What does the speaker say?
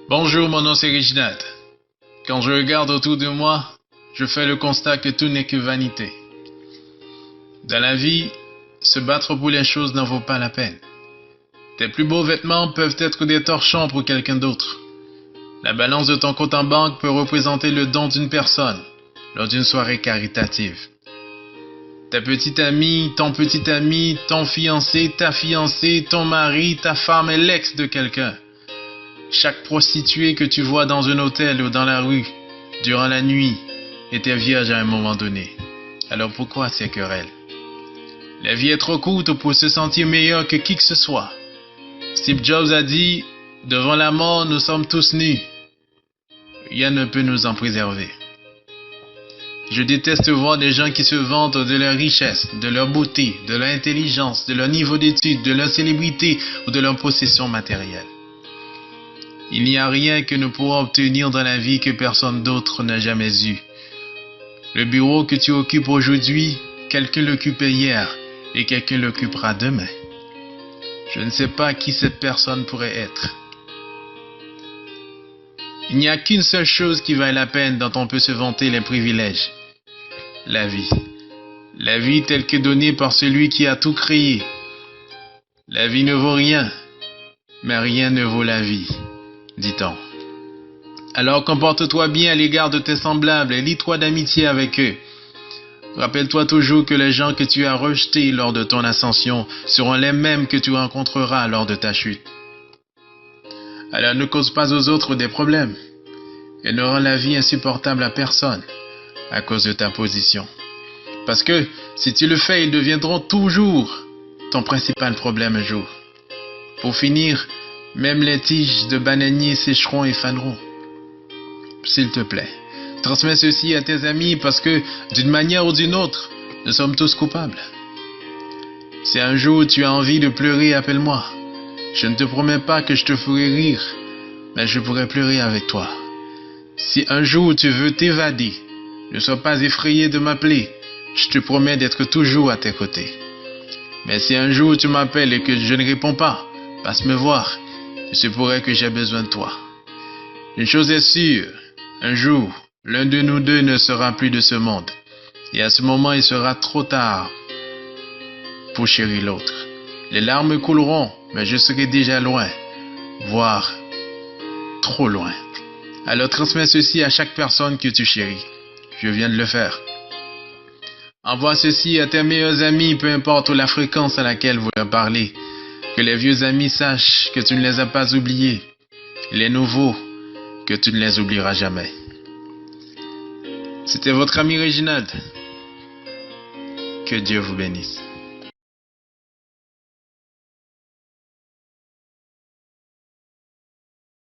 Bonjour, mon nom c'est Reginald. Quand je regarde autour de moi, je fais le constat que tout n'est que vanité. Dans la vie, se battre pour les choses n'en vaut pas la peine. Tes plus beaux vêtements peuvent être des torchons pour quelqu'un d'autre. La balance de ton compte en banque peut représenter le don d'une personne lors d'une soirée caritative. Ta petite amie, ton fiancé, ta fiancée, ton mari, ta femme est l'ex de quelqu'un. Chaque prostituée que tu vois dans un hôtel ou dans la rue, durant la nuit, était vierge à un moment donné. Alors pourquoi ces querelles? La vie est trop courte pour se sentir meilleur que qui que ce soit. Steve Jobs a dit, devant la mort, nous sommes tous nus. Rien ne peut nous en préserver. Je déteste voir des gens qui se vantent de leur richesse, de leur beauté, de leur intelligence, de leur niveau d'études, de leur célébrité ou de leur possession matérielle. Il n'y a rien que nous pourrons obtenir dans la vie que personne d'autre n'a jamais eu. Le bureau que tu occupes aujourd'hui, quelqu'un l'occupait hier et quelqu'un l'occupera demain. Je ne sais pas qui cette personne pourrait être. Il n'y a qu'une seule chose qui vaille la peine dont on peut se vanter les privilèges. La vie. La vie telle que donnée par celui qui a tout créé. La vie ne vaut rien, mais rien ne vaut la vie, dit-on. Alors comporte-toi bien à l'égard de tes semblables et lie-toi d'amitié avec eux. Rappelle-toi toujours que les gens que tu as rejetés lors de ton ascension seront les mêmes que tu rencontreras lors de ta chute. Alors ne cause pas aux autres des problèmes et ne rends la vie insupportable à personne à cause de ta position. Parce que si tu le fais, ils deviendront toujours ton principal problème un jour. Pour finir, même les tiges de bananier sécheront et faneront. S'il te plaît, transmets ceci à tes amis parce que, d'une manière ou d'une autre, nous sommes tous coupables. Si un jour tu as envie de pleurer, appelle-moi. Je ne te promets pas que je te ferai rire, mais je pourrai pleurer avec toi. Si un jour tu veux t'évader, ne sois pas effrayé de m'appeler. Je te promets d'être toujours à tes côtés. Mais si un jour tu m'appelles et que je ne réponds pas, passe me voir. Il se pourrait que j'ai besoin de toi. Une chose est sûre, un jour, l'un de nous deux ne sera plus de ce monde. Et à ce moment, il sera trop tard pour chérir l'autre. Les larmes couleront, mais je serai déjà loin, voire trop loin. Alors transmets ceci à chaque personne que tu chéris. Je viens de le faire. Envoie ceci à tes meilleurs amis, peu importe la fréquence à laquelle vous leur parlez. Que les vieux amis sachent que tu ne les as pas oubliés. Les nouveaux, que tu ne les oublieras jamais. C'était votre ami Reginald. Que Dieu vous bénisse.